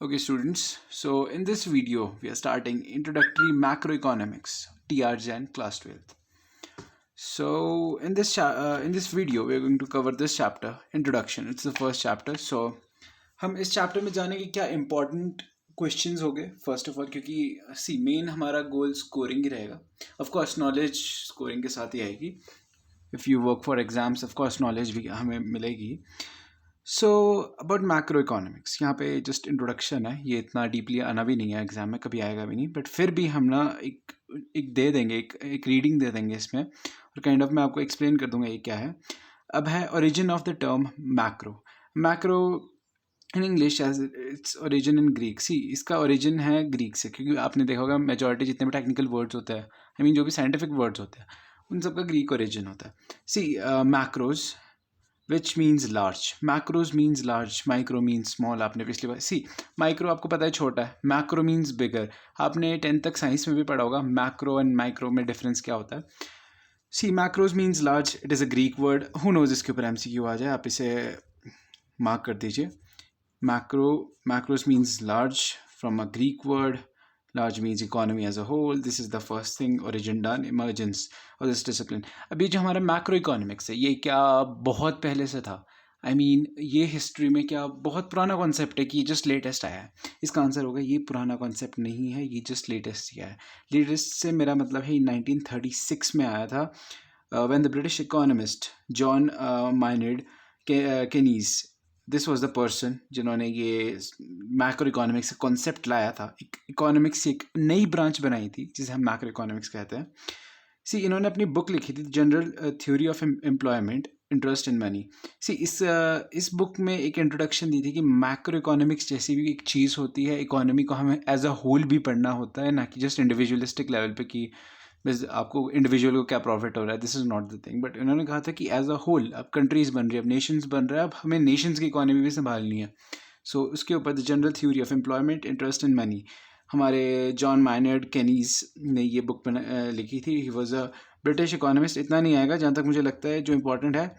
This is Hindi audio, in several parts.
Okay, students. So in this video, we are starting Introductory Macroeconomics, TRGN Class 12th. So in this video, we are going to cover this chapter, Introduction. It's the first chapter. So हम इस चैप्टर में जाने के क्या इम्पोर्टेंट क्वेश्चंस हो गए फर्स्ट ऑफ ऑल, क्योंकि मेन हमारा गोल स्कोरिंग ही रहेगा. ऑफ कोर्स नॉलेज स्कोरिंग के साथ ही आएगी. If you work for exams, of course knowledge भी हमें मिलेगी. सो अबाउट मैक्रो इकोनॉमिक्स, यहाँ पे जस्ट इंट्रोडक्शन है. ये इतना डीपली आना भी नहीं है, एग्जाम में कभी आएगा भी नहीं, बट फिर भी हम ना एक दे देंगे, एक रीडिंग दे देंगे इसमें, और काइंड ऑफ मैं आपको एक्सप्लेन कर दूंगा ये क्या है. अब है origin of the term macro in English as its origin in Greek. इसका ओरिजिन है ग्रीक से, क्योंकि आपने देखा होगा मेजॉरिटी जितने भी टेक्निकल वर्ड्स होते हैं, आई मीन जो भी साइंटिफिक वर्ड्स होते हैं, उन सबका ग्रीक ओरिजिन होता है. Macros which means large, macros means large, micro means small. आपने पिछली बार माइक्रो आपको पता है छोटा है, मैक्रो मीन्स बिगर. आपने 10th तक साइंस में भी पढ़ा होगा मैक्रो एंड माइक्रो में डिफरेंस क्या होता है. Macros means large, it is a Greek word. Who knows इसके ऊपर MCQ आ जाए, आप इसे मार्क कर दीजिए. Macros means large from a Greek word. Large means economy as a whole. This is the first thing, origin done, emergence of this discipline. अभी जो हमारा मैक्रो इकोनॉमिक्स है, ये क्या बहुत पहले से था? ये हिस्ट्री में क्या बहुत पुराना कॉन्सेप्ट है कि ये जस्ट लेटेस्ट आया है? इसका आंसर होगा ये पुराना कॉन्सेप्ट नहीं है, ये जस्ट लेटेस्ट ही आया है. लेटेस्ट से मेरा मतलब है 1936 में आया था, when the British economist John Maynard Keynes, this was the person जिन्होंने ये मैक्रो इकोनॉमिक्स का कॉन्सेप्ट लाया था. इकोनॉमिक्स की एक नई ब्रांच बनाई थी जिसे हम मैक्रो इकोनॉमिक्स कहते हैं. इन्होंने अपनी बुक लिखी थी general theory of employment, interest in money. इस बुक में एक इंट्रोडक्शन दी थी कि मैक्रो इकोनॉमिक्स जैसी भी एक चीज़ होती है, इकोनॉमी को हमें एज अ होल भी पढ़ना होता है, ना कि जस्ट इंडिविजुअलिस्टिक लेवल पे कि बस आपको इंडिविजुअल को क्या प्रॉफिट हो रहा है. This is not the thing. But इन्होंने कहा था कि एज अ होल अब कंट्रीज़ बन रही है, अब नेशंस बन रहा है, अब हमें नेशंस की इकोनॉमी भी संभालनी है. उसके ऊपर the general theory of employment, interest in money, हमारे जॉन मायनार्ड केनीज ने ये बुक लिखी थी. He was a British economist. इतना नहीं आएगा जहाँ तक मुझे लगता है, जो इंपॉर्टेंट है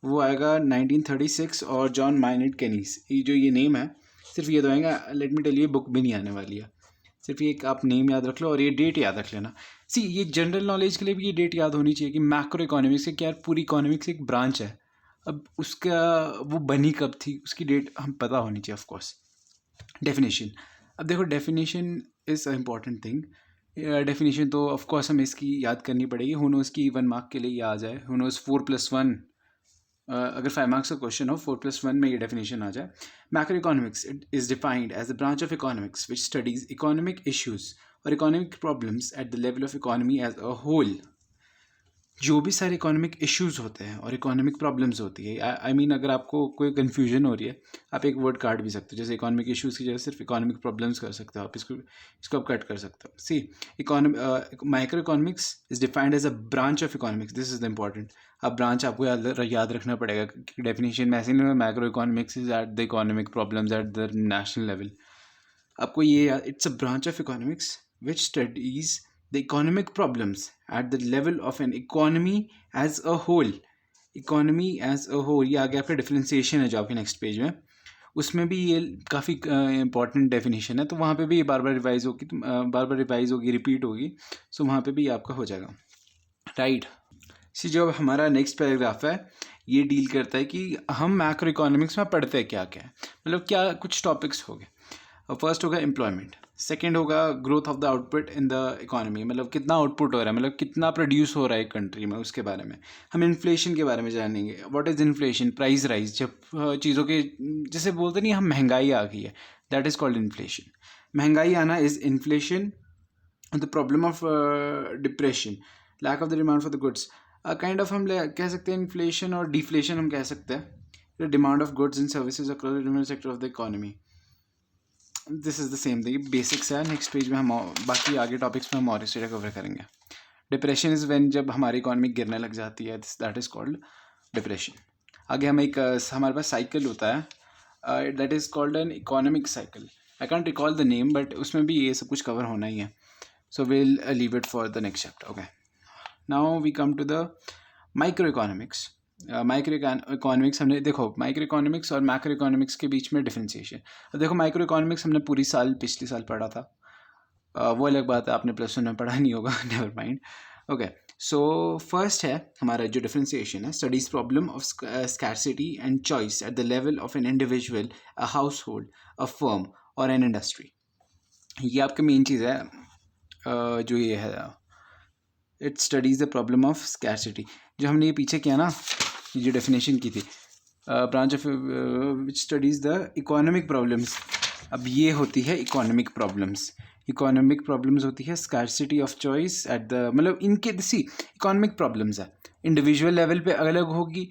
वो आएगा 1936 और जॉन मायनार्ड केनीज. जो ये नेम है, सिर्फ ये तो आएगा. लेट मी टेल, ये बुक भी नहीं आने वाली है. सिर्फ ये आप नेम याद रख लो और ये डेट याद रख लेना. ये जनरल नॉलेज के लिए भी ये डेट याद होनी चाहिए कि मैक्रो इकोनॉमिक्स के क्या पूरी इकोनॉमिक्स एक ब्रांच है. अब उसका वो बनी कब थी, उसकी डेट हम पता होनी चाहिए. ऑफ कोर्स डेफिनेशन, अब देखो definition is a important thing. Definition तो ऑफ कोर्स हमें इसकी याद करनी पड़ेगी. हु नोज़ की 1 मार्क के लिए ये आ जाए. हु नोज़ 4+1, अगर 5 मार्क्स का क्वेश्चन हो, 4+1 में ये डेफिनेशन आ जाए. Macro economics it is defined as the branch of economics which studies economic issues और economic problems at the level of economy as a whole. जो भी सारे इकोनॉमिक इश्यूज होते हैं और इकोनॉमिक प्रॉब्लम्स होती है, आई मीन अगर आपको कोई कन्फ्यूजन हो रही है, आप एक वर्ड काट भी सकते हो. जैसे इकोनॉमिक इश्यूज़ की जगह सिर्फ इकोनॉमिक प्रॉब्लम्स कर सकते हो आप. इसको आप कट कर सकते हो. Micro economics is defined as a branch of economics. This is the important. अब ब्रांच आपको याद रखना पड़ेगा. डेफिनेशन में ऐसे नहीं, macro economics is at the economic problems at the national level. आपको ये, it's a branch of economics which studies the economic problems at the level of an economy as a whole. economy as a whole, ये आगे आपका डिफ्रेंसिएशन है जो आपके नेक्स्ट पेज में, उसमें भी ये काफ़ी इंपॉर्टेंट डेफिनेशन है. तो वहाँ पे भी ये बार बार रिवाइज होगी, रिपीट होगी. वहाँ पे भी आपका हो जाएगा. राइट. जो हमारा नेक्स्ट पैराग्राफ है, ये डील करता है कि हम मैक्रो इकोनॉमिक्स में पढ़ते हैं क्या क्या है, मतलब क्या कुछ टॉपिक्स हो गए. फर्स्ट होगा एम्प्लॉयमेंट. सेकेंड होगा growth of the output in the economy, मतलब कितना आउटपुट हो रहा है, मतलब कितना प्रोड्यूस हो रहा है कंट्री में, उसके बारे में. हम इन्फ्लेशन के बारे में जानेंगे. What is inflation? Price rise, जब चीज़ों के, जैसे बोलते नहीं हम, महंगाई आ गई है, दैट इज़ कॉल्ड इन्फ्लेशन. महंगाई आना is inflation. The problem of depression, lack of the demand for the goods, kind of हम कह सकते हैं इन्फ्लेशन और डिफ्लेशन हम कह सकते हैं. Demand of goods and services across the different sector of the economy. This is the same thing, basics है. नेक्स्ट पेज में हम बाकी आगे टॉपिक्स में हम और इसे कवर करेंगे. डिप्रेशन इज़ व्हेन जब हमारी इकोनॉमी गिरने लग जाती है, दैट इज़ कॉल्ड डिप्रेशन. आगे हम हमारे पास साइकिल होता है, that is called an economic cycle. I can't recall the name, but उसमें भी ये सब कुछ कवर होना ही है. Will leave it for the next chapter. Okay, now we come to the micro economics. Micro economics हमने देखो, माइक्रो इकोनॉमिक्स और मैक्रो इकोनॉमिक्स के बीच में डिफ्रेंशिएशन। अब देखो माइक्रो इकोनॉमिक्स हमने पिछले साल पढ़ा था, वो अलग बात है, आपने +1 में पढ़ा नहीं होगा, never mind. Okay, so first है हमारा जो डिफ्रेंशिएशन है, studies problem of scarcity and choice at the level of an individual, a house hold, a firm और एन इंडस्ट्री। ये आपका मेन चीज़ है, जो ये है, it studies the problem of scarcity. जो हमने ये पीछे किया ना, ये जो डेफिनेशन की थी, branch of which studies the economic problems. अब ये होती है इकोनॉमिक प्रॉब्लम्स। इकोनॉमिक प्रॉब्लम्स होती है scarcity of choice at the, मतलब इनके सी इकोनॉमिक प्रॉब्लम्स है, इंडिविजुअल लेवल पे अलग होगी,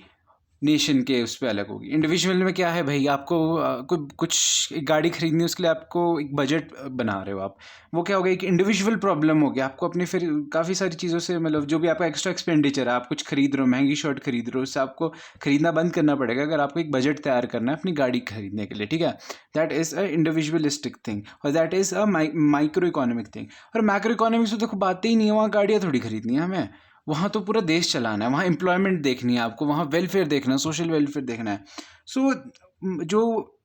नेशन के उस पर अलग होगी। इंडिविजुअल में क्या है भाई, आपको कुछ एक गाड़ी खरीदनी है, उसके लिए आपको एक बजट बना रहे हो आप, वो क्या हो गया, एक इंडिविजुअल प्रॉब्लम हो गया। आपको अपने फिर काफ़ी सारी चीज़ों से, मतलब जो भी आपका एक्स्ट्रा एक्सपेंडिचर है, आप कुछ खरीद रहे हो, महंगी शर्ट खरीद रहे हो, उससे आपको खरीदना बंद करना पड़ेगा अगर आपको एक बजट तैयार करना है अपनी गाड़ी खरीदने के लिए, ठीक है। That is a individualistic thing और that is a micro economic thing. और मैक्रो इकोनॉमिक्स में देखो बातें ही नहीं है, वहाँ गाड़ियाँ थोड़ी खरीदनी है हमें, वहाँ तो पूरा देश चलाना है, वहाँ एम्प्लॉयमेंट देखनी है आपको, वहाँ वेलफेयर देखना है, सोशल वेलफेयर देखना है। सो जो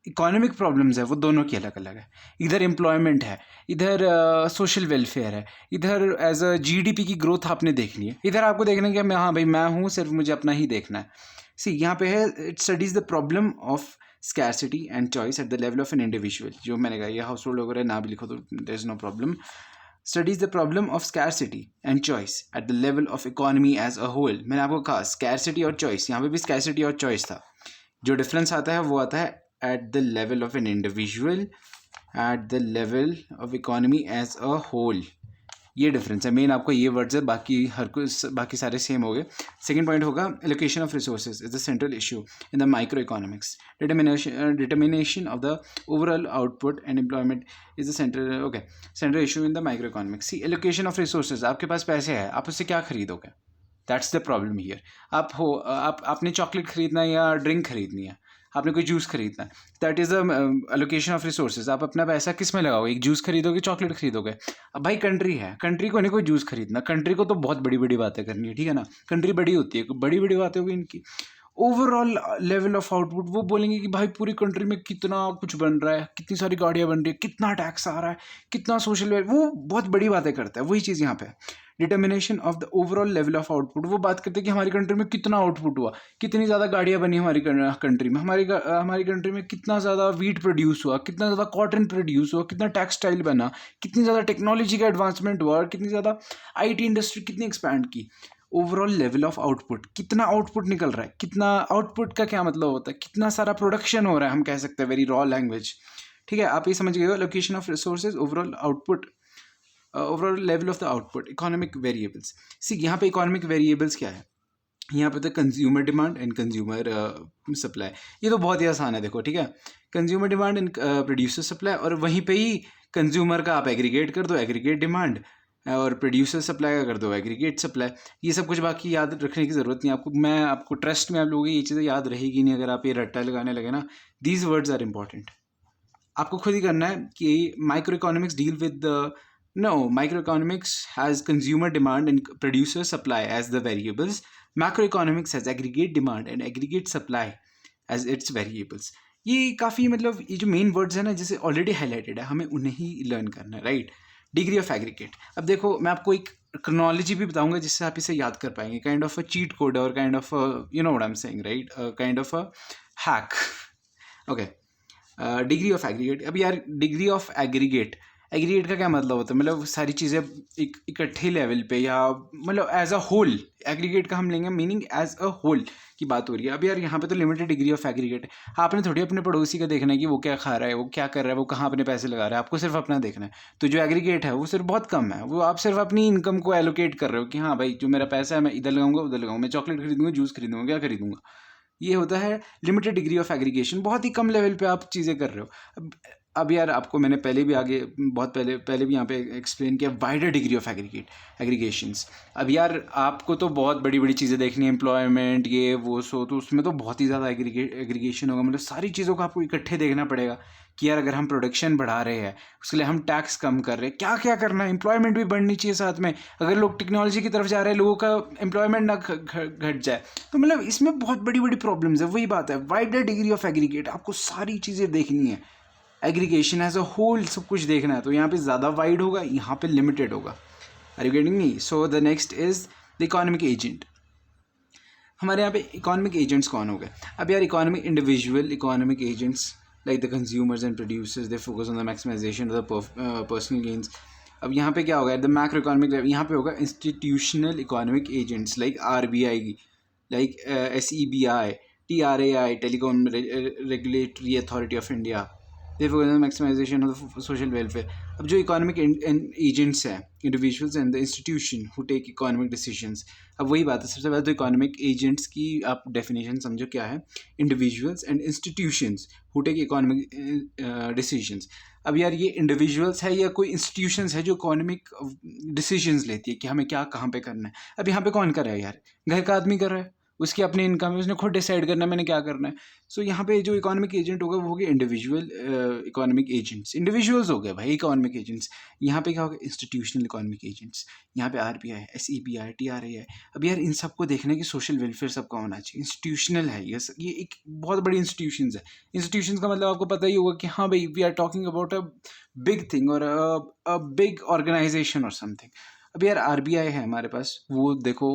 इकोनॉमिक प्रॉब्लम्स है वो दोनों की अलग अलग है। इधर एम्प्लॉयमेंट है, इधर सोशल वेलफेयर है, इधर एज अ जीडीपी की ग्रोथ आपने देखनी है, इधर आपको देखना है कि मैं, हाँ भाई मैं हूँ, सिर्फ मुझे अपना ही देखना है। सी यहाँ पे है, it studies the problem of scarcity and choice at the level of an individual. जो मैंने कहा, ये हाउस होल्ड वगैरह ना भी लिखो तो there is no problem. Studies the problem of scarcity and choice at the level of economy as a whole. मैंने आपको कहा स्कैरसिटी और चॉइस, यहाँ पे भी स्कैरसिटी और चॉइस था। जो डिफरेंस आता है वो आता है at the level of an individual, at the level of economy as a whole. ये डिफरेंस है मेन, आपको ये वर्ड्स है, बाकी सारे सेम हो गए। सेकंड पॉइंट होगा allocation of resources is the central issue in the micro economics. Determination of the overall output and employment is the central issue in the micro economics. See allocation of resources, आपके पास पैसे है, आप उससे क्या खरीदोगे, दैट्स द प्रॉब्लम हियर। आपने चॉकलेट खरीदना है या ड्रिंक खरीदनी है, आपने कोई जूस खरीदना है, that is the allocation of resources. आप अपना पैसा किस में लगाओगे, एक जूस खरीदोगे, चॉकलेट खरीदोगे। अब भाई कंट्री है, कंट्री को नहीं कोई जूस खरीदना, कंट्री को तो बहुत बड़ी बड़ी बातें करनी है, ठीक है ना, कंट्री बड़ी होती है, बड़ी बड़ी बातें होगी इनकी। ओवरऑल लेवल ऑफ आउटपुट वो बोलेंगे कि भाई पूरी कंट्री में कितना कुछ बन रहा है, कितनी सारी गाड़ियाँ बन रही है, कितना टैक्स आ रहा है, कितना सोशल, वो बहुत बड़ी बातें करता है। वही चीज़ यहाँ पे determination of the overall level of output, वो बात करते हैं कि हमारी कंट्री में कितना आउटपुट हुआ, कितनी ज़्यादा गाड़ियाँ बनी हमारी कंट्री में, हमारी कंट्री में कितना ज़्यादा वीट प्रोड्यूस हुआ, कितना ज़्यादा कॉटन प्रोड्यूस हुआ, कितना टेक्सटाइल बना, कितनी ज़्यादा टेक्नोलॉजी का एडवांसमेंट हुआ और कितनी ज़्यादा आईटी इंडस्ट्री कितनी एक्सपैंड की। ओवरऑल लेवल ऑफ आउटपुट, कितना आउटपुट निकल रहा है, कितना आउटपुट का क्या मतलब होता है, कितना सारा प्रोडक्शन हो रहा है, हम कह सकते हैं वेरी रॉ लैंग्वेज, ठीक है। आप ये समझ गए हो, location of resources, overall output, overall level of the output, economic variables. See यहाँ पे इकोनॉमिक वेरिएबल्स क्या है, यहाँ पे तो consumer demand and consumer supply. ये तो बहुत ही आसान है, देखो ठीक है, consumer demand and producer supply, और वहीं पे ही कंज्यूमर का आप एग्रीगेट कर दो, एग्रीगेट डिमांड, और प्रोड्यूसर सप्लाई का कर दो एग्रीगेट सप्लाई। ये सब कुछ बाकी याद रखने की ज़रूरत नहीं आपको, मैं आपको ट्रस्ट में आप लोगों की ये चीज़ें याद रहेगी नहीं अगर आप ये रट्टा लगाने लगे ना। दीज वर्ड्स आर इंपॉर्टेंट, आपको खुद ही करना है कि micro economics deal with no, microeconomics has consumer demand and producer supply as the variables. Macroeconomics has aggregate demand and aggregate supply as its variables. ये काफ़ी, मतलब ये जो मेन वर्ड्स है ना, जैसे ऑलरेडी हाईलाइटेड है, हमें उन्हें ही लर्न करना है, राइट। डिग्री ऑफ एग्रीगेट, अब देखो मैं आपको एक क्रोनोलॉजी भी बताऊंगा जिससे आप इसे याद कर पाएंगे, kind of a cheat code और kind of you know what I am saying, right, kind of a hack. Okay, degree of aggregate. अब यार डिग्री ऑफ एग्रीगेट, एग्रीगेट का क्या मतलब होता है, मतलब सारी चीज़ें एक इकट्ठे लेवल पे, या मतलब एज अ होल, एग्रीगेट का हम लेंगे मीनिंग एज अ होल की बात हो रही है। अब यार यहाँ पे तो लिमिटेड डिग्री ऑफ एग्रीगेट है, आपने थोड़ी अपने पड़ोसी का देखना है कि वो क्या खा रहा है, वो क्या कर रहा है, वो कहाँ अपने पैसे लगा रहा है, आपको सिर्फ अपना देखना है। तो जो एग्रीगेट है वो सिर्फ बहुत कम है, वो आप सिर्फ अपनी इनकम को एलोकेट कर रहे हो कि हाँ भाई जो मेरा पैसा है मैं इधर लगाऊंगा उधर लगाऊंगा, मैं चॉकलेट खरीदूंगा, जूस खरीदूंगा, क्या खरीदूंगा। ये होता है लिमिटेड डिग्री ऑफ एग्रीगेशन, बहुत ही कम लेवल पे आप चीज़ें कर रहे हो। अब अब यार आपको मैंने पहले भी आगे बहुत पहले भी यहाँ पे एक्सप्लेन किया, वाइडर डिग्री ऑफ एग्रीगेशंस। अब यार आपको तो बहुत बड़ी बड़ी चीज़ें देखनी है, एम्प्लॉयमेंट ये वो सो, तो उसमें तो बहुत ही ज़्यादा एग्रीगेशन होगा, मतलब सारी चीज़ों को आपको इकट्ठे देखना पड़ेगा कि यार अगर हम प्रोडक्शन बढ़ा रहे हैं उसके लिए हम टैक्स कम कर रहे हैं, क्या क्या करना है, एम्प्लॉयमेंट भी बढ़नी चाहिए साथ में, अगर लोग टेक्नोलॉजी की तरफ जा रहे हैं लोगों का एम्प्लॉयमेंट ना घट जाए, तो मतलब इसमें बहुत बड़ी बड़ी प्रॉब्लम्स है। वही बात है, वाइडर डिग्री ऑफ एग्रीगेट, आपको सारी चीज़ें देखनी है, एग्रीगेशन एज अ होल सब कुछ देखना है, तो यहाँ पे ज़्यादा वाइड होगा, यहाँ पे लिमिटेड होगा। Are you getting me? So the next is the economic agent. हमारे यहाँ पे इकोनॉमिक एजेंट्स कौन हो गए? अब यार economic individual economic agents like the consumers and producers, they focus on the maximization of the personal gains. अब यहाँ पे क्या होगा? द मैक्रो इकोनॉमिक, यहाँ पे होगा institutional economic agents like RBI, like SEBI, TRAI, telecom regulatory authority of India, they focus on maximization of social welfare. अब जो इकोनॉमिक एजेंट्स हैं, individuals and the institution who take economic decisions. अब वही बात है, सबसे पहले तो इकोनॉमिक एजेंट्स की आप डेफिनेशन समझो क्या है। Individuals and institutions who take economic decisions. अब यार ये इंडिविजुअल्स है या कोई इंस्टीट्यूशंस है जो इकोनॉमिक डिसीजंस लेती है कि हमें क्या कहाँ पे करना है। अब यहाँ पे कौन कर रहा है यार? घर का आदमी कर रहा है, उसकी अपनी इनकम है, उसने खुद डिसाइड करना है मैंने क्या करना है। सो यहाँ पे जो इकोनॉमिक एजेंट होगा वो हो गया इंडिविजुअल इकोनॉमिक एजेंट्स, इंडिविजुअल्स हो गए भाई इकोनॉमिक एजेंट्स। यहाँ पे क्या होगा? इंस्टीट्यूशनल इकोनॉमिक एजेंट्स, यहाँ पे RBI, SEBI, TRAI। अब यार इन सबको देखने की सोशल वेलफेयर सबका होना चाहिए। इंस्टीट्यूशनल है ये एक बहुत बड़ी इंस्टीट्यूशन है। इंस्टीट्यूशन का मतलब आपको पता ही होगा कि हाँ भाई we are talking about a big thing और अ बिग ऑर्गेनाइजेशन और समथिंग। अब यार RBI है हमारे पास, वो देखो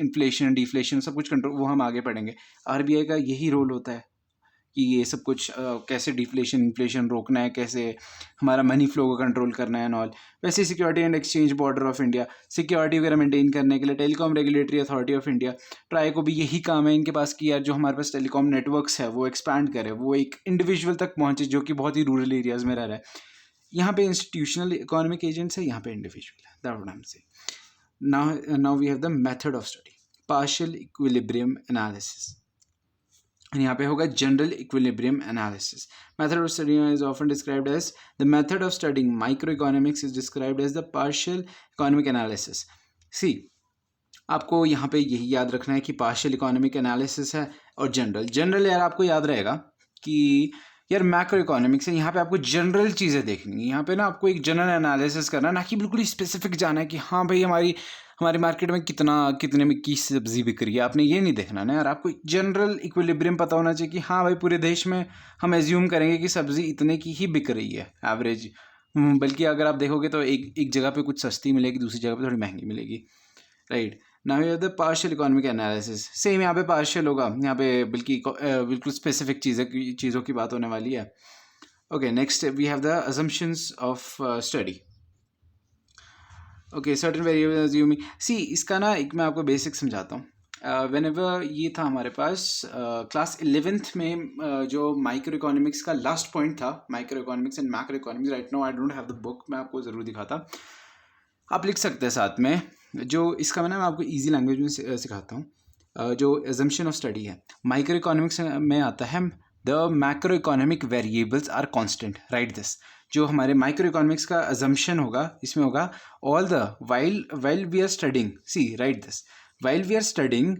इन्फ्लेशन डिफ्लेशन सब कुछ कंट्रोल, वो हम आगे पढ़ेंगे। RBI का यही रोल होता है कि ये सब कुछ कैसे डिफ्लेशन इन्फ्लेशन रोकना है, कैसे हमारा मनी फ्लो को कंट्रोल करना है एंड ऑल। वैसे security and exchange border of India, security वगैरह मेंटेन करने के लिए telecom regulatory authority of India, try को भी यही काम है इनके पास कि यार जो हमारे पास टेलीकॉम नेटवर्क्स है वो एक्सपैंड करे, वो एक इंडिविजुअल तक पहुँचे जो कि बहुत ही रूरल एरियाज़ में रह रहा है। यहाँ पे इंस्टीट्यूशनल इकोनॉमिक एजेंट्स है, यहाँ पे इंडिविजुअल है, that what I am saying. Now we have the method of study, partial equilibrium analysis. यहाँ पे होगा general equilibrium analysis. Method of study is often described as the method of studying micro economics is described as the partial economic analysis. See आपको यहाँ पे यही याद रखना है कि पार्शियल इकोनॉमिक एनालिसिस है और जनरल यार आपको याद रहेगा कि यार मैक्रो इकोनॉमिक्स है, यहाँ पे आपको जनरल चीज़ें देखनी है। यहाँ पे ना आपको एक जनरल एनालिसिस करना है, ना कि बिल्कुल स्पेसिफिक जाना है कि हाँ भाई हमारी मार्केट में कितने में की सब्जी बिक रही है। आपने ये नहीं देखना ना यार, आपको जनरल इक्विलिब्रियम पता होना चाहिए कि हाँ भाई पूरे देश में हम एज्यूम करेंगे कि सब्जी इतने की ही बिक रही है एवरेज। बल्कि अगर आप देखोगे तो एक जगह पे कुछ सस्ती मिलेगी, दूसरी जगह पे थोड़ी महंगी मिलेगी, right. Now you have the partial economic analysis. Same यहाँ पे पार्शियल होगा, यहाँ पे बिल्कुल स्पेसिफिक चीज़ों की बात होने वाली है। Okay, next we have the assumptions of study. Okay, certain variable assuming. See इसका ना एक मैं आपको बेसिक समझाता हूँ। व्हेनेवर ये था हमारे पास क्लास 11th में जो माइक्रो इकोनॉमिक्स का लास्ट पॉइंट था, micro economics and macro economics. Right now I don't have the book, मैं आपको ज़रूर दिखाता, आप लिख सकते हैं साथ में। जो इसका मैं आपको इजी लैंग्वेज में सिखाता हूँ। जो एजम्पशन ऑफ स्टडी है माइक्रो इकोनॉमिक्स में आता है, the macro economic variables are constant, write this. जो हमारे माइक्रो इकोनॉमिक्स का अजम्पशन होगा इसमें होगा all the while we are studying, see write this, while we are studying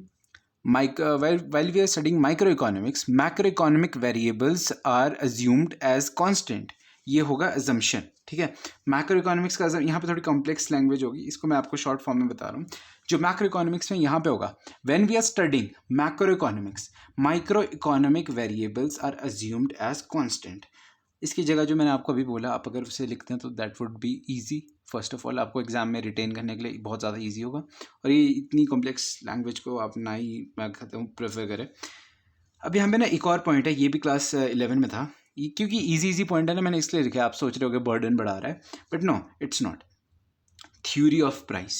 micro economics, macro economic variables are assumed as constant. ये होगा अजम्पशन, ठीक है। मैक्रो इकोनॉमिक्स का यहाँ पे थोड़ी कॉम्प्लेक्स लैंग्वेज होगी, इसको मैं आपको शॉर्ट फॉर्म में बता रहा हूँ। जो मैक्रो इकोनॉमिक्स में यहाँ पे होगा, when we are studying macro economics, micro economic variables are assumed as constant. इसकी जगह जो मैंने आपको अभी बोला, आप अगर उसे लिखते हैं तो that would be easy. First of all आपको एग्जाम में रिटेन करने के लिए बहुत ज़्यादा ईजी होगा, और ये इतनी कॉम्प्लेक्स लैंग्वेज को आप ना ही मैं कहता हूँ प्रेफर करें। अब यहाँ पे ना एक और पॉइंट है, ये भी क्लास 11 में था, क्योंकि इजी पॉइंट है ना, मैंने इसलिए लिखा। आप सोच रहे हो कि बर्डन बढ़ा रहा है, but no it's not. Theory of price,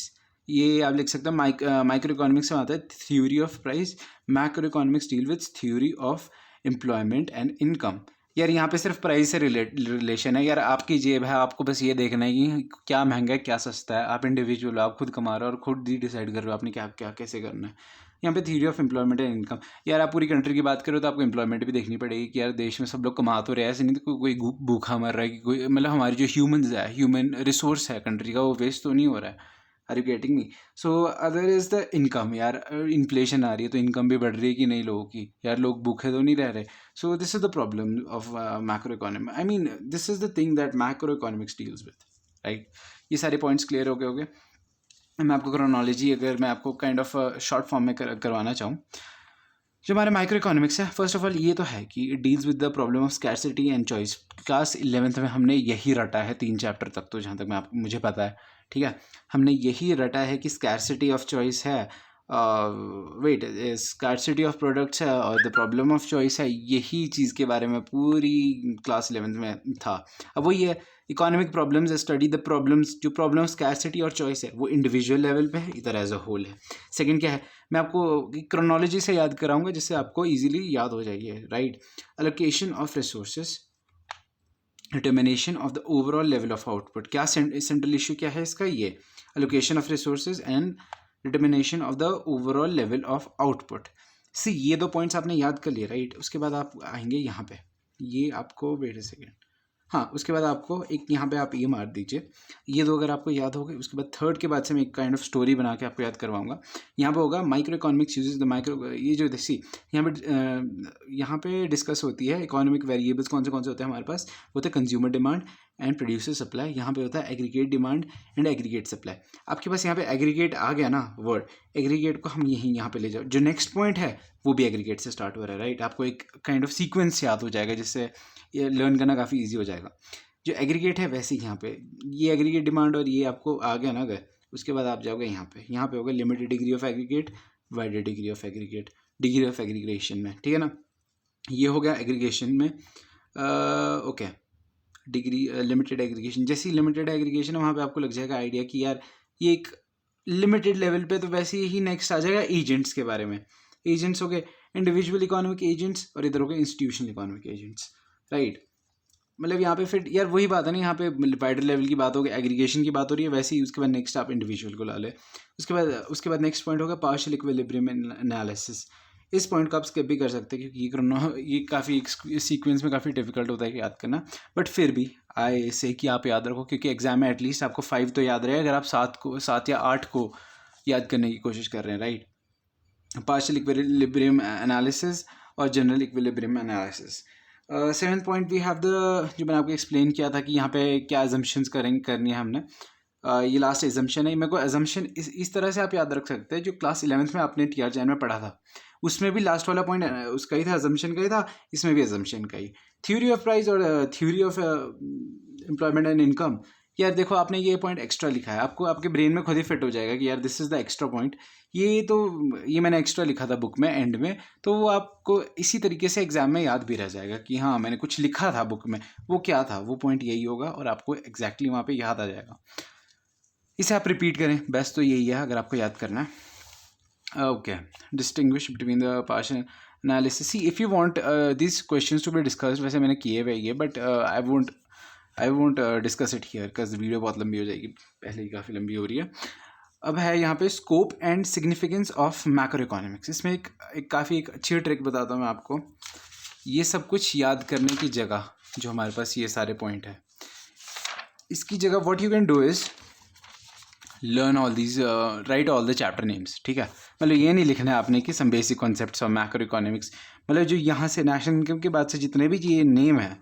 ये आप लिख सकते हैं, माइक्रो इकोनॉमिक्स में आता है theory of price. Macro economics deal with theory of employment and income. यार यहाँ पे सिर्फ प्राइस से रिलेशन है यार, आपकी जेब है, आपको बस ये देखना है कि क्या महंगा है क्या सस्ता है। आप इंडिविजुअल, आप खुद कमा रहे हो और खुद ही डिसाइड कर रहे हो आपने क्या क्या कैसे करना है, यहाँ पे theory of employment and income. यार आप पूरी कंट्री की बात करो तो आपको एम्प्लॉयमेंट भी देखनी पड़ेगी कि यार देश में सब लोग कमा तो रहे हैं, ऐसे नहीं तो कोई भूखा मर रहा है कि कोई, मतलब हमारी जो ह्यूमन रिसोर्स है कंट्री का वो वेस्ट तो नहीं हो रहा है। Are you getting me? So other is the income. यार इन्फ्लेशन आ रही है तो इनकम भी बढ़ रही है कि नहीं लोगों की? यार लोग भूखे तो नहीं रह रहे। So this is the problem of macro economy. I mean this is the thing that macro economics deals with, right? ये सारे पॉइंट्स क्लियर हो गए होंगे। मैं आपको क्रोनोलॉजी अगर मैं आपको काइंड ऑफ शॉर्ट फॉर्म में करवाना चाहूँ, जो हमारे माइक्रो इकोनॉमिक्स है, फर्स्ट ऑफ ऑल ये तो है कि it deals with the problem of scarcity and choice. Class 11th में हमने यही रटा है 3 चैप्टर तक, तो जहाँ तक मुझे पता है, ठीक है, हमने यही रटा है कि स्कैरसिटी ऑफ चॉइस है, स्कैरसिटी ऑफ प्रोडक्ट्स है और द प्रॉब्लम ऑफ चॉइस है। यही चीज़ के बारे में पूरी क्लास 11th में था। अब वही है, economic problems study the problems, जो प्रॉब्लम स्कैरसिटी और चॉइस है वो इंडिविजुअल लेवल पे है, इधर एज अ होल है। सेकंड क्या है, मैं आपको क्रोनोलॉजी से याद कराऊंगा जिससे आपको इजीली याद हो जाएगी, right? Allocation of resources, determination of the overall level of output. क्या सेंट्रल इशू क्या है इसका? ये allocation of resources and determination of the overall level of output. See ये 2 पॉइंट्स आपने याद कर लिए, राइट? उसके बाद आप आएंगे यहाँ पे, ये आपको वेट अ सेकेंड, हाँ, उसके बाद आपको एक यहाँ पे आप ये मार दीजिए, ये 2 अगर आपको याद हो गए, उसके बाद थर्ड के बाद से मैं एक काइंड ऑफ स्टोरी बना के आपको याद करवाऊंगा। यहाँ पे होगा micro economics uses the micro, ये जो सी यहाँ पे डिस्कस होती है इकोनॉमिक वेरिएबल्स कौन से होते हैं हमारे पास। वो होते हैं consumer demand and producer supply. यहाँ पे होता है aggregate demand and aggregate supply. आपके पास यहाँ पे एग्रीगेट आ गया ना वर्ड, एग्रीगेट को हम यहाँ पे ले जाओ। जो नेक्स्ट पॉइंट है वो भी एग्रीगेट से स्टार्ट हो रहा है, राइट? आपको एक काइंड ऑफ सीक्वेंस याद हो जाएगा जिससे ये लर्न करना काफ़ी ईजी हो जाएगा। जो एग्रीगेट है वैसे ही यहाँ पे ये एग्रीगेट डिमांड और ये आपको आ गया ना अगर, उसके बाद आप जाओगे यहाँ पे होगा limited degree of aggregate, wider degree of aggregate, degree of aggregation में, ठीक है ना? ये हो गया एग्रीगेशन में, ओके, डिग्री लिमिटेड एग्रीगेशन। जैसे ही लिमिटेड एग्रीगेशन है वहाँ पे आपको लग जाएगा आइडिया कि यार ये एक लिमिटेड लेवल पे, तो वैसे ही नेक्स्ट आ जाएगा एजेंट्स के बारे में। एजेंट्स हो गए इंडिविजुअल इकोनॉमिक एजेंट्स और इधर हो गए इंस्टीट्यूशनल इकोनॉमिक एजेंट्स, राइट? मतलब यहाँ पे फिर यार वही बात है ना, यहाँ पे वाइडर लेवल की बात हो गई, एग्रीगेशन की बात हो रही है, वैसे ही उसके बाद नेक्स्ट आप इंडिविजुअल को ला ले। उसके बाद नेक्स्ट पॉइंट होगा पार्शियल इक्विलिब्रियम एनालिसिस। इस पॉइंट को आप स्किप भी कर सकते हैं क्योंकि ये काफ़ी सीक्वेंस में काफ़ी डिफिकल्ट होता है याद करना, बट फिर भी आए से कि आप याद रखो क्योंकि एग्जाम में एटलीस्ट आपको 5 तो याद रहे अगर आप 7 या 8 को याद करने की कोशिश कर रहे हैं, राइट? पार्शियल इक्विलिब्रियम एनालिसिस और general equilibrium analysis. 7th point we have the, जो मैंने आपको एक्सप्लेन किया था कि यहाँ पे क्या एजम्पशंस करनी है हमने। ये लास्ट एजम्पशन है। मेरे को एजम्पशन इस तरह से आप याद रख सकते हैं, जो क्लास 11th में आपने टीआर जैन में पढ़ा था उसमें भी लास्ट वाला पॉइंट उसका ही था, एजम्पशन का ही था, इसमें भी एजम्पशन का ही। थ्योरी ऑफ प्राइस और theory of employment and income. यार देखो आपने ये पॉइंट एक्स्ट्रा लिखा है, आपको आपके ब्रेन में खुद ही फिट हो जाएगा कि यार this is the extra point. ये मैंने एक्स्ट्रा लिखा था बुक में एंड में, तो वो आपको इसी तरीके से एग्जाम में याद भी रह जाएगा कि हाँ मैंने कुछ लिखा था बुक में, वो क्या था, वो पॉइंट यही होगा और आपको एग्जैक्टली वहाँ पे याद आ जाएगा। इसे आप रिपीट करें, बेस्ट तो यही है अगर आपको याद करना है। Okay, distinguish between the partial analysis. See if you want this questions to be discussed, वैसे मैंने किए हुए ये, but I won't discuss it here because video बहुत लंबी हो जाएगी, पहले ही काफ़ी लंबी हो रही है। अब है यहाँ पे scope and significance of macro economics. इसमें एक काफ़ी अच्छी ट्रिक बताता हूँ मैं आपको। ये सब कुछ याद करने की जगह जो हमारे पास ये सारे पॉइंट है, इसकी जगह what you can do is learn all these, write all the chapter names, ठीक है? मतलब ये नहीं लिखना है आपने कि some basic concepts of macro economics, मतलब जो यहाँ से नेशनल इनकम के बाद से जितने भी ये नेम है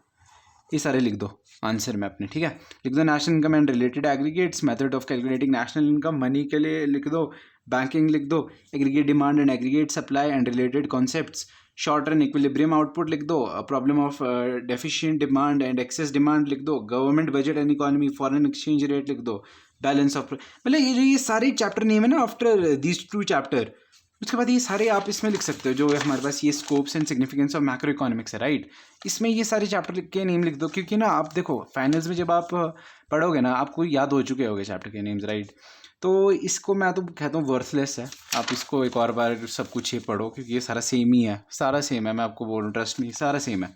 ये सारे लिख दो आंसर में अपने, ठीक है? लिख दो national income and related aggregates, method of calculating national income, money के लिए लिख दो, बैंकिंग लिख दो, aggregate demand and aggregate supply and related concepts, short run equilibrium output लिख दो, problem of deficient demand and excess demand लिख दो, government budget and economy, foreign exchange rate लिख दो, बैलेंस ऑफ, मतलब ये सारे चैप्टर नेम है ना आफ्टर दीज 2 चैप्टर। उसके बाद ये सारे आप इसमें लिख सकते हो जो हमारे पास ये scopes and significance of macro economics है, राइट? इसमें ये सारे चैप्टर के नेम लिख दो क्योंकि ना आप देखो फाइनल्स में जब आप पढ़ोगे ना आपको याद हो चुके होंगे चैप्टर के नेम्स, राइट? तो इसको मैं तो कहता हूँ वर्थलेस है, आप इसको एक और बार सब कुछ ये पढ़ो क्योंकि ये सारा सेम ही है, सारा सेम है, मैं आपको बोल रहा हूँ, ट्रस्ट मी सारा सेम है।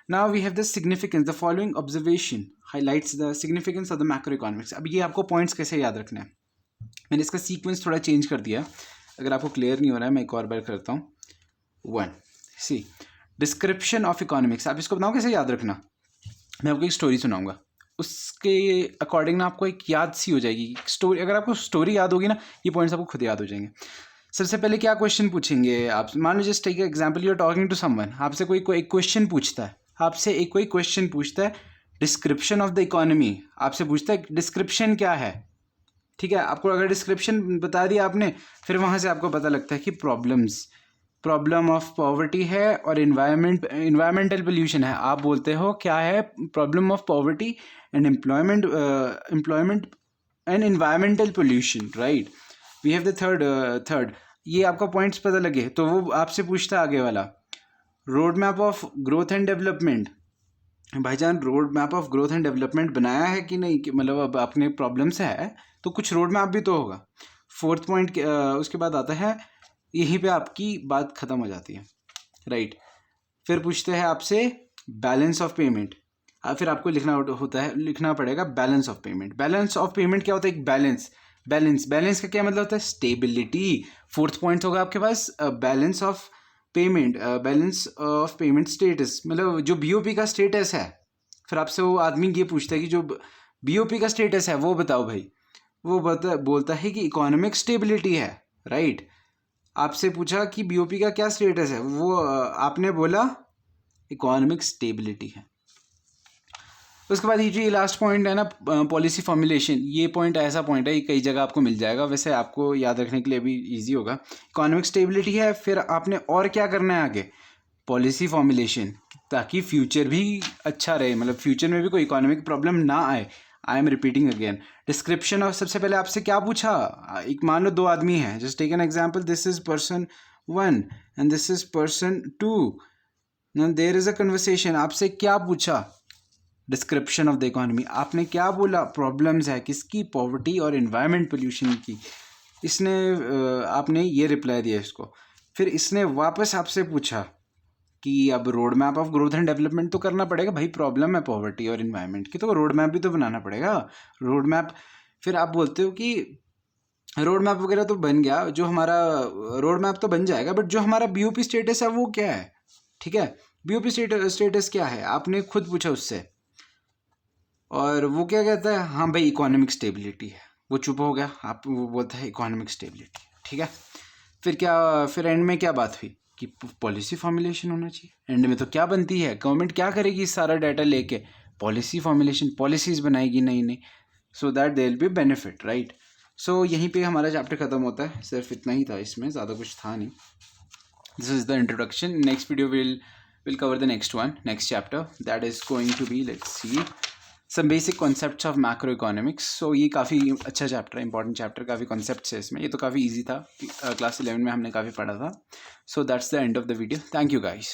Now we have the significance, the following observation highlights the significance of the macro economics. अब ये आपको पॉइंट्स कैसे याद रखने हैं, मैंने इसका सीक्वेंस थोड़ा चेंज कर दिया। अगर आपको क्लियर नहीं हो रहा है मैं एक और बार करता हूँ. 1. सी डिस्क्रिप्शन ऑफ इकोनॉमिक्स. आप इसको बताओ कैसे याद रखना. मैं आपको एक स्टोरी सुनाऊंगा, उसके अकॉर्डिंग ना आपको एक याद सी हो जाएगी स्टोरी. अगर आपको स्टोरी याद होगी ना, ये पॉइंट्स आपको खुद याद हो जाएंगे. सबसे पहले क्या क्वेश्चन पूछेंगे आप. मान लो just take example, you are talking to someone. आपसे कोई क्वेश्चन पूछता है, आपसे एक कोई क्वेश्चन पूछता है डिस्क्रिप्शन ऑफ द इकोनॉमी. आपसे पूछता है डिस्क्रिप्शन क्या है. ठीक है, आपको अगर डिस्क्रिप्शन बता दिया आपने, फिर वहाँ से आपको पता लगता है कि प्रॉब्लम ऑफ पॉवर्टी है और इन्वायरमेंटल पोल्यूशन है. आप बोलते हो क्या है problem of poverty and employment and environmental pollution, right. We have the third. ये आपका पॉइंट्स पता लगे तो वो आपसे पूछता है आगे वाला, road map of growth and development. भाईजान road map of growth and development बनाया है कि नहीं, कि मतलब अब अपने प्रॉब्लम्स है तो कुछ रोड मैप भी तो होगा. फोर्थ पॉइंट उसके बाद आता है, यहीं पे आपकी बात खत्म हो जाती है, राइट. फिर पूछते हैं आपसे बैलेंस ऑफ पेमेंट. फिर आपको लिखना पड़ेगा balance of payment. Balance of payment क्या होता है, एक बैलेंस का क्या मतलब होता है, स्टेबिलिटी. फोर्थ पॉइंट होगा आपके पास बैलेंस ऑफ पेमेंट स्टेटस, मतलब जो बीओपी का स्टेटस है. फिर आपसे वो आदमी ये पूछता है कि जो बीओपी का स्टेटस है वो बताओ भाई. वो बोलता है कि इकोनॉमिक स्टेबिलिटी है, राइट. आपसे पूछा कि बीओपी का क्या स्टेटस है, वो आपने बोला इकोनॉमिक स्टेबिलिटी है. उसके बाद ये जो लास्ट पॉइंट है ना, पॉलिसी फॉर्मुलेशन. ये पॉइंट ऐसा पॉइंट है, ये कई जगह आपको मिल जाएगा, वैसे आपको याद रखने के लिए भी इजी होगा. इकोनॉमिक स्टेबिलिटी है, फिर आपने और क्या करना है आगे, पॉलिसी फॉर्मुलेशन, ताकि फ्यूचर भी अच्छा रहे, मतलब फ्यूचर में भी कोई इकोनॉमिक प्रॉब्लम ना आए. I am repeating again. Description. और सबसे पहले आपसे क्या पूछा, एक मान लो दो आदमी हैं, just take an example, this is person 1 and this is person 2. There is a conversation. आपसे क्या पूछा, डिस्क्रिप्शन ऑफ द इकोनॉमी. आपने क्या बोला, प्रॉब्लम्स है किसकी, पॉवर्टी और इन्वायरमेंट पोल्यूशन की. इसने आपने ये रिप्लाई दिया इसको. फिर इसने वापस आपसे पूछा कि अब road map of growth and development तो करना पड़ेगा भाई, प्रॉब्लम है पॉवर्टी और इन्वायरमेंट की, तो रोड मैप भी तो बनाना पड़ेगा. Road map. फिर आप बोलते हो कि रोड मैप वगैरह तो बन गया, जो हमारा रोड मैप तो बन जाएगा, बट जो हमारा बीओपी स्टेटस है वो क्या है. ठीक है, बीओपी स्टेटस क्या है, आपने खुद पूछा उससे, और वो क्या कहता है, हाँ भाई इकोनॉमिक स्टेबिलिटी है. वो चुप हो गया, आप वो बोलता है इकोनॉमिक स्टेबिलिटी. ठीक है, फिर एंड में क्या बात हुई कि पॉलिसी फॉर्मुलेशन होना चाहिए. एंड में तो क्या बनती है, गवर्नमेंट क्या करेगी सारा डाटा लेके, पॉलिसी फॉर्मुलेशन, पॉलिसीज बनाएगी नई नई, so that there will be benefit, right. So यहीं पे हमारा चैप्टर खत्म होता है. सिर्फ इतना ही था, इसमें ज़्यादा कुछ था नहीं. This is the introduction. Next video will cover the next chapter, that is going to be, let's see, some basic concepts of macroeconomics. So ये काफ़ी अच्छा चैप्टर है, इंपॉर्टेंट चैप्टर, काफ़ी कॉन्सेप्ट्स है इसमें. ये तो काफ़ी इजी था, क्लास 11 में हमने काफ़ी पढ़ा था. So that's the end of the video. Thank you guys.